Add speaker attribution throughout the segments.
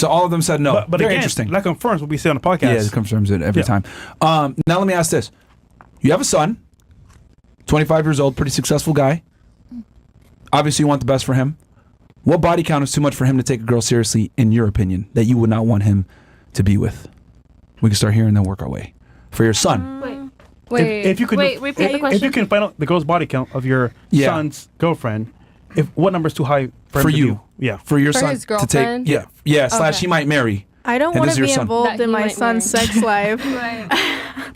Speaker 1: So all of them said no.
Speaker 2: But
Speaker 1: Very
Speaker 2: again,
Speaker 1: interesting.
Speaker 2: that confirms what we say on the podcast.
Speaker 1: Yeah, it confirms it every time. Now let me ask this. You have a son, 25 years old, pretty successful guy. Obviously you want the best for him. What body count is too much for him to take a girl seriously, in your opinion, that you would not want him to be with? We can start here and then work our way. For your son.
Speaker 3: Wait,
Speaker 2: If you could,
Speaker 3: repeat the question.
Speaker 2: If you can find out the girl's body count of your son's girlfriend, what number is too high for him to
Speaker 1: you?
Speaker 2: do? Yeah.
Speaker 1: For your
Speaker 3: For
Speaker 1: son
Speaker 3: his
Speaker 1: to take.
Speaker 3: girlfriend?
Speaker 1: Yeah. Slash he might marry.
Speaker 4: I don't
Speaker 1: And
Speaker 4: want
Speaker 1: this
Speaker 4: to
Speaker 1: is
Speaker 4: be
Speaker 1: your son.
Speaker 4: involved
Speaker 3: That
Speaker 4: in
Speaker 3: he
Speaker 4: my
Speaker 3: might
Speaker 4: son's
Speaker 3: marry.
Speaker 4: sex life.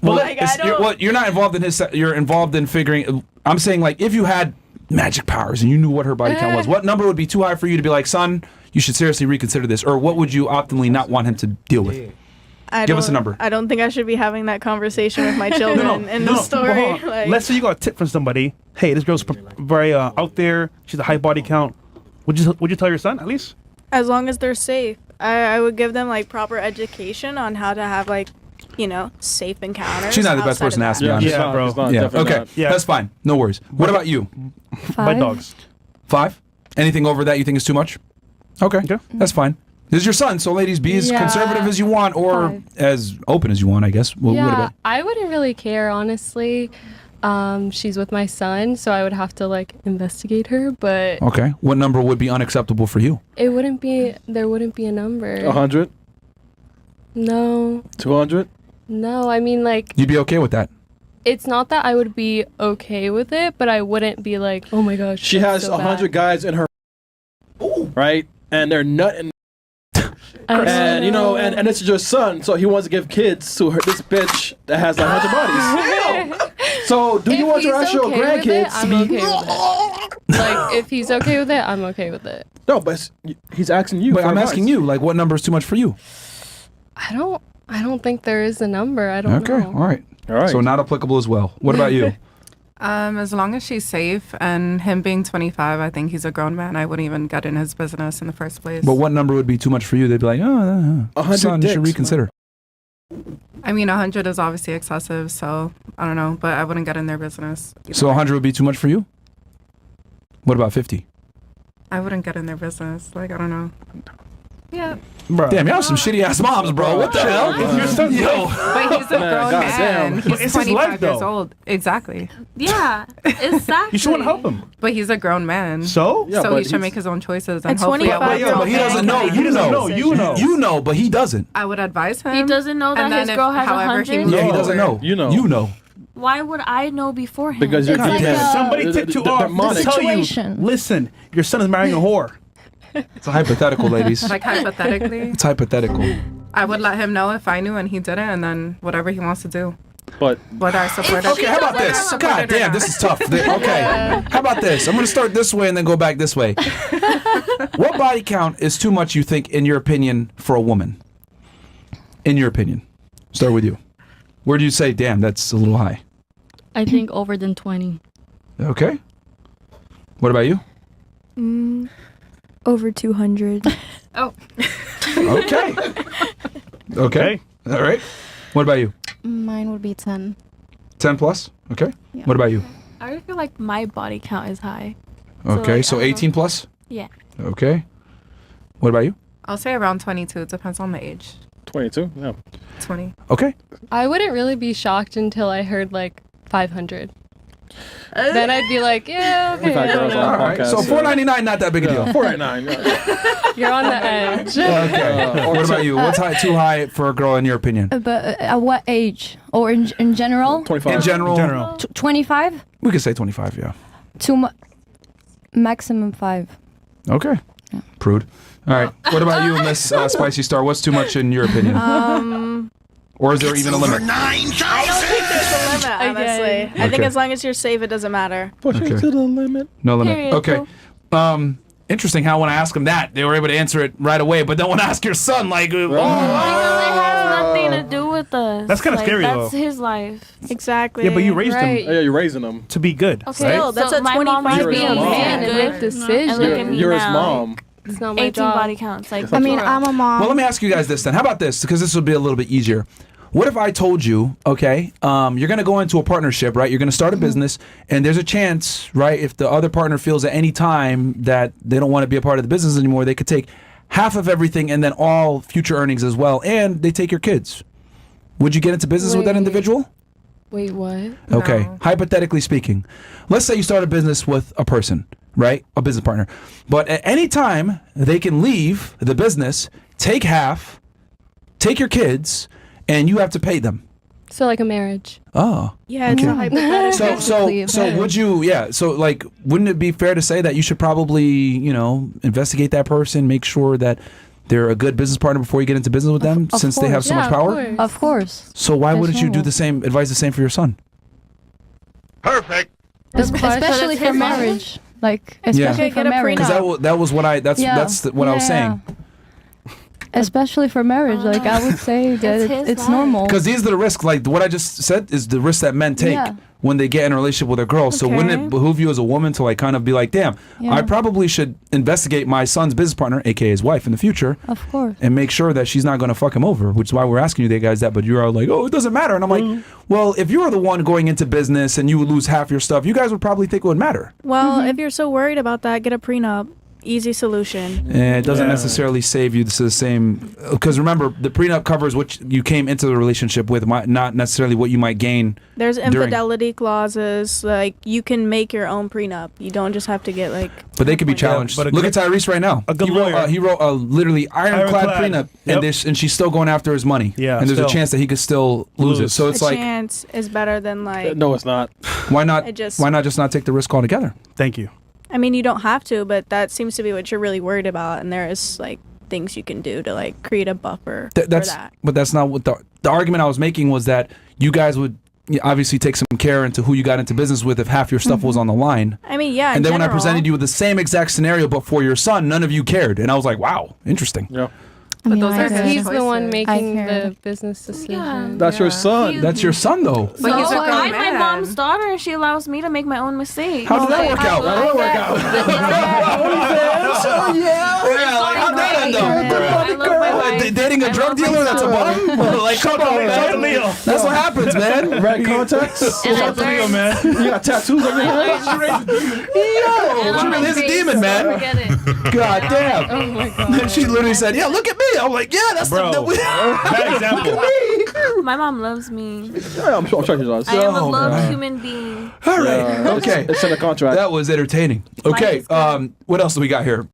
Speaker 1: Well,
Speaker 4: Like, I don't-
Speaker 1: you're not involved in his. You're involved in figuring. I'm saying, like, if you had magic powers and you knew what her body count was, what number would be too high for you to be like, son, you should seriously reconsider this, or what would you optimally not want him to deal with? Give us a number.
Speaker 4: I don't think I should be having that conversation with my children in the story.
Speaker 2: Well, hold on.
Speaker 4: Like,
Speaker 2: Let's say you got a tip from somebody. Hey, this girl's very out there. She's a high body count. Would you tell your son at least?
Speaker 4: as long as they're safe, I would give them like proper education on how to have like, safe encounters.
Speaker 1: She's not the best
Speaker 4: outside
Speaker 1: person to
Speaker 4: of
Speaker 1: ask
Speaker 4: that.
Speaker 1: me, honestly.
Speaker 2: Yeah, bro.
Speaker 1: Yeah.
Speaker 5: definitely
Speaker 1: Okay.
Speaker 5: not.
Speaker 2: Yeah.
Speaker 1: That's fine. No worries. What about you?
Speaker 2: By dogs.
Speaker 1: 5? Anything over that you think is too much? Okay.
Speaker 2: Okay.
Speaker 1: That's fine. This is your son, so ladies, be as
Speaker 3: Yeah.
Speaker 1: conservative as you want, or
Speaker 3: 5.
Speaker 1: as open as you want, I guess. What about?
Speaker 3: I wouldn't really care, honestly. She's with my son, so I would have to like investigate her, but
Speaker 1: Okay. What number would be unacceptable for you?
Speaker 3: there wouldn't be a number.
Speaker 5: 100,
Speaker 3: No.
Speaker 5: 200.
Speaker 3: No, I mean like
Speaker 1: You'd be okay with that?
Speaker 3: it's not that I would be okay with it, but I wouldn't be like, oh my gosh.
Speaker 5: She
Speaker 3: that's
Speaker 5: has
Speaker 3: so
Speaker 5: 100
Speaker 3: bad.
Speaker 5: guys in her, right? And they're nutting. And and this is your son, so he wants to give kids to this bitch that has like 100 bodies. So do you want your actual grandkids to
Speaker 3: I'm
Speaker 5: be?
Speaker 3: okay with it. Like if he's okay with it, I'm okay with it.
Speaker 5: No, but he's asking you.
Speaker 1: But
Speaker 5: for
Speaker 1: I'm
Speaker 5: advice.
Speaker 1: asking you, like, what number is too much for you?
Speaker 3: I don't think there is a number. I don't
Speaker 1: Okay.
Speaker 3: know.
Speaker 1: All right.
Speaker 5: All right.
Speaker 1: So not applicable as well. What about you?
Speaker 6: As long as she's safe and him being 25, I think he's a grown man. I wouldn't even get in his business in the first place.
Speaker 1: But what number would be too much for you? They'd be like,
Speaker 5: 100
Speaker 1: son, you should
Speaker 5: dicks,
Speaker 1: reconsider.
Speaker 6: I mean, 100 is obviously excessive, so I don't know, but I wouldn't get in their business.
Speaker 1: So 100 would be too much for you? What about 50?
Speaker 6: I wouldn't get in their business. Like, I don't know. Yeah.
Speaker 2: Bro.
Speaker 1: Damn, y'all some shitty ass moms, bro. What the hell?
Speaker 2: It's your son's life.
Speaker 6: But he's a grown
Speaker 5: goddamn.
Speaker 6: man.
Speaker 2: But
Speaker 6: He's
Speaker 2: it's his
Speaker 6: 25
Speaker 2: life,
Speaker 6: years
Speaker 2: though.
Speaker 6: old. Exactly.
Speaker 3: Yeah, exactly.
Speaker 2: You should want to help him.
Speaker 6: But he's a grown man.
Speaker 2: So?
Speaker 5: Yeah,
Speaker 6: so
Speaker 5: but
Speaker 6: he should
Speaker 5: he's-
Speaker 6: make his own choices. And
Speaker 4: At
Speaker 6: hopefully
Speaker 4: 25,
Speaker 1: Yeah, but he doesn't know.
Speaker 4: Okay.
Speaker 1: You know.
Speaker 2: No, you know.
Speaker 1: You know, but he doesn't.
Speaker 6: I would advise him.
Speaker 7: He doesn't know that
Speaker 6: And then
Speaker 7: his
Speaker 6: if-
Speaker 7: girl has
Speaker 6: however he
Speaker 7: 100?
Speaker 6: moves
Speaker 1: Yeah, he
Speaker 5: No.
Speaker 1: doesn't know.
Speaker 5: You know.
Speaker 1: You know.
Speaker 7: Why would I know before him?
Speaker 5: Because you're
Speaker 7: It's like
Speaker 5: demonic.
Speaker 7: a-
Speaker 2: Somebody tipped you off.
Speaker 5: demonic.
Speaker 2: To tell you,
Speaker 7: Situation.
Speaker 2: listen, your son is marrying a whore.
Speaker 1: It's a hypothetical, ladies.
Speaker 6: Like, hypothetically,
Speaker 1: It's hypothetical.
Speaker 6: I would let him know if I knew and he didn't, and then whatever he wants to do.
Speaker 5: But
Speaker 6: Whether I support it.
Speaker 1: Okay, how about
Speaker 6: whether I
Speaker 1: this?
Speaker 6: support
Speaker 1: God
Speaker 6: it or
Speaker 1: damn,
Speaker 6: not.
Speaker 1: this is tough. Okay, how about this? I'm going to start this way and then go back this way. What body count is too much, you think, in your opinion, for a woman? In your opinion. Start with you. Where do you say, damn, that's a little high?
Speaker 7: I think over than 20.
Speaker 1: Okay. What about you?
Speaker 8: Over 200.
Speaker 1: Okay. Okay. All right. What about you?
Speaker 8: Mine would be 10.
Speaker 1: 10 plus? Okay.
Speaker 7: Yeah.
Speaker 1: What about you?
Speaker 7: I feel like my body count is high.
Speaker 1: Okay,
Speaker 7: like,
Speaker 1: so
Speaker 7: I don't
Speaker 1: 18 plus?
Speaker 7: Yeah.
Speaker 1: Okay. What about you?
Speaker 6: I'll say around 22. It depends on the age.
Speaker 5: 22, yeah.
Speaker 6: 20.
Speaker 1: Okay.
Speaker 3: I wouldn't really be shocked until I heard like 500. Then I'd be like, yeah, okay.
Speaker 5: We've had
Speaker 3: I don't
Speaker 5: girls
Speaker 3: know.
Speaker 5: on
Speaker 1: All right.
Speaker 5: podcast,
Speaker 1: So $4.99, not that big a deal.
Speaker 5: 489. Yeah.
Speaker 3: You're on the edge.
Speaker 1: Okay. What about you? What's too high for a girl in your opinion?
Speaker 8: But at what age? Or in general?
Speaker 5: 25.
Speaker 1: In general,
Speaker 2: General.
Speaker 8: 25?
Speaker 1: we could say 25, yeah.
Speaker 8: Maximum 5.
Speaker 1: Okay. Prude. All right. What about you, Miss Spicy Star? What's too much in your opinion? Or is there even a limit?
Speaker 4: I don't think there's a limit, honestly.
Speaker 3: Again.
Speaker 4: I think
Speaker 1: Okay.
Speaker 4: as long as you're safe, it doesn't matter.
Speaker 5: Push
Speaker 1: Okay.
Speaker 5: it to the limit.
Speaker 1: No limit.
Speaker 7: Period,
Speaker 1: Okay. Interesting how when I ask them that, they were able to answer it right away. But then when I ask your son, like,
Speaker 7: Because it has nothing to do with us.
Speaker 2: That's kinda scary,
Speaker 7: That's
Speaker 2: though.
Speaker 7: his life.
Speaker 4: Exactly.
Speaker 2: Yeah, but you raised
Speaker 3: Right.
Speaker 2: him
Speaker 5: Oh, yeah, you're raising them.
Speaker 2: to be good.
Speaker 7: Okay,
Speaker 4: Still, that's a
Speaker 7: my mom
Speaker 4: 25
Speaker 7: raised me
Speaker 5: You're
Speaker 7: a
Speaker 5: his mom.
Speaker 7: man
Speaker 3: And make decisions.
Speaker 7: And look at me
Speaker 5: You're his
Speaker 7: now.
Speaker 5: mom.
Speaker 3: It's not my
Speaker 7: 18
Speaker 3: job.
Speaker 7: body counts. Like,
Speaker 8: I mean,
Speaker 7: for real.
Speaker 8: I'm a mom.
Speaker 1: well, let me ask you guys this then. How about this? Because this will be a little bit easier. What if I told you, okay, you're going to go into a partnership, right? You're going to start a business, and there's a chance, right, if the other partner feels at any time that they don't want to be a part of the business anymore, they could take half of everything, and then all future earnings as well, and they take your kids. Would you get into business with that
Speaker 3: Wait.
Speaker 1: individual?
Speaker 3: Wait, what?
Speaker 1: Okay.
Speaker 6: No.
Speaker 1: Hypothetically speaking, let's say you start a business with a person, right? A business partner. But at any time, they can leave the business, take half, take your kids, and you have to pay them.
Speaker 3: So like a marriage.
Speaker 1: Oh.
Speaker 4: Yeah, it's a hypothetical.
Speaker 1: So would you, so like, wouldn't it be fair to say that you should probably, investigate that person, make sure that they're a good business partner before you get into business with them,
Speaker 8: Of
Speaker 1: since they have so much power?
Speaker 8: Of course.
Speaker 1: So why
Speaker 8: That's
Speaker 1: wouldn't you do
Speaker 8: normal.
Speaker 1: advise the same for your son?
Speaker 9: Perfect.
Speaker 8: Especially for marriage. Like, especially
Speaker 4: Okay,
Speaker 8: for
Speaker 4: get a
Speaker 8: marriage.
Speaker 1: Because that was what I was saying.
Speaker 8: Especially for marriage, like I would say that
Speaker 7: It's his
Speaker 8: it's
Speaker 7: life.
Speaker 8: normal.
Speaker 1: Because these are the risks, like what I just said is the risks that men take
Speaker 8: Yeah.
Speaker 1: when they get in a relationship with a girl. So wouldn't
Speaker 4: Okay.
Speaker 1: it behoove you as a woman to like kind of be like, damn,
Speaker 8: Yeah.
Speaker 1: I probably should investigate my son's business partner, aka his wife, in the future,
Speaker 8: Of course.
Speaker 1: and make sure that she's not going to fuck him over, which is why we're asking you guys that. But you're all like, oh, it doesn't matter. And I'm like, well, if you were the one going into business and you would lose half your stuff, you guys would probably think it would matter.
Speaker 4: Well, if you're so worried about that, get a prenup. Easy solution.
Speaker 1: And it doesn't necessarily save you. This is the same, because remember, the prenup covers what you came into the relationship with, not necessarily what you might gain.
Speaker 4: There's infidelity clauses. Like, you can make your own prenup. You don't just have to get like.
Speaker 1: But they could be challenged.
Speaker 2: but a
Speaker 1: Look
Speaker 2: good-
Speaker 1: at Tyrese right now.
Speaker 2: a good
Speaker 1: he wrote,
Speaker 2: lawyer.
Speaker 1: he wrote a literally ironclad prenup,
Speaker 2: Yep.
Speaker 1: and she's still going after his money.
Speaker 2: Yeah,
Speaker 1: and there's
Speaker 2: still.
Speaker 1: a chance that he could still lose it.
Speaker 2: Lose.
Speaker 1: So it's
Speaker 4: a
Speaker 1: like,
Speaker 4: chance is better than like.
Speaker 5: No, it's not.
Speaker 1: why not?
Speaker 4: I just-
Speaker 1: Why not just not take the risk altogether?
Speaker 2: Thank you.
Speaker 4: I mean, you don't have to, but that seems to be what you're really worried about, and there is like things you can do to like create a buffer for that.
Speaker 1: But that's not what the argument I was making was that you guys would obviously take some care into who you got into business with if half your stuff was on the line.
Speaker 4: I mean, yeah.
Speaker 1: And then when I presented you with the same exact scenario but for your son, none of you cared, and I was like, wow, interesting.
Speaker 5: Yeah.
Speaker 8: I mean,
Speaker 6: those
Speaker 8: I
Speaker 6: are
Speaker 8: guess.
Speaker 6: his
Speaker 3: He's the one
Speaker 6: choices.
Speaker 3: making
Speaker 8: I
Speaker 3: the
Speaker 8: care.
Speaker 3: business decision.
Speaker 5: That's your son.
Speaker 1: That's your son though.
Speaker 6: But he's a
Speaker 7: So
Speaker 6: grown
Speaker 7: I'm my
Speaker 6: man.
Speaker 7: mom's daughter, and she allows me to make my own mistakes.
Speaker 1: How did that work out?
Speaker 5: How did that work out?
Speaker 1: How'd that end up?
Speaker 7: I love my wife.
Speaker 1: Dating a
Speaker 7: I
Speaker 1: drug
Speaker 7: love my
Speaker 1: dealer that's a
Speaker 7: son.
Speaker 1: bum? Like, come on,
Speaker 2: Shout out
Speaker 1: man.
Speaker 2: to Leo.
Speaker 1: That's what happens, man.
Speaker 5: Red contacts.
Speaker 7: And I
Speaker 2: Shout out to Leo,
Speaker 7: learned-
Speaker 2: man.
Speaker 5: You got tattoos on your head.
Speaker 7: and
Speaker 1: Yo,
Speaker 7: on
Speaker 1: she
Speaker 7: my
Speaker 1: really is a
Speaker 7: face,
Speaker 1: demon, man.
Speaker 7: Forget it.
Speaker 1: God damn.
Speaker 3: Oh my god.
Speaker 1: Then she literally said, yeah, look at me. I'm like, yeah, that's
Speaker 2: Bro, bad example.
Speaker 7: My mom loves me.
Speaker 5: Yeah, I'm sure she does.
Speaker 7: I am a
Speaker 1: Oh,
Speaker 7: loved
Speaker 1: man.
Speaker 7: human being.
Speaker 1: All right. Okay.
Speaker 5: It's in the contract.
Speaker 1: That was entertaining. Okay.
Speaker 7: is good.
Speaker 1: What else do we got here?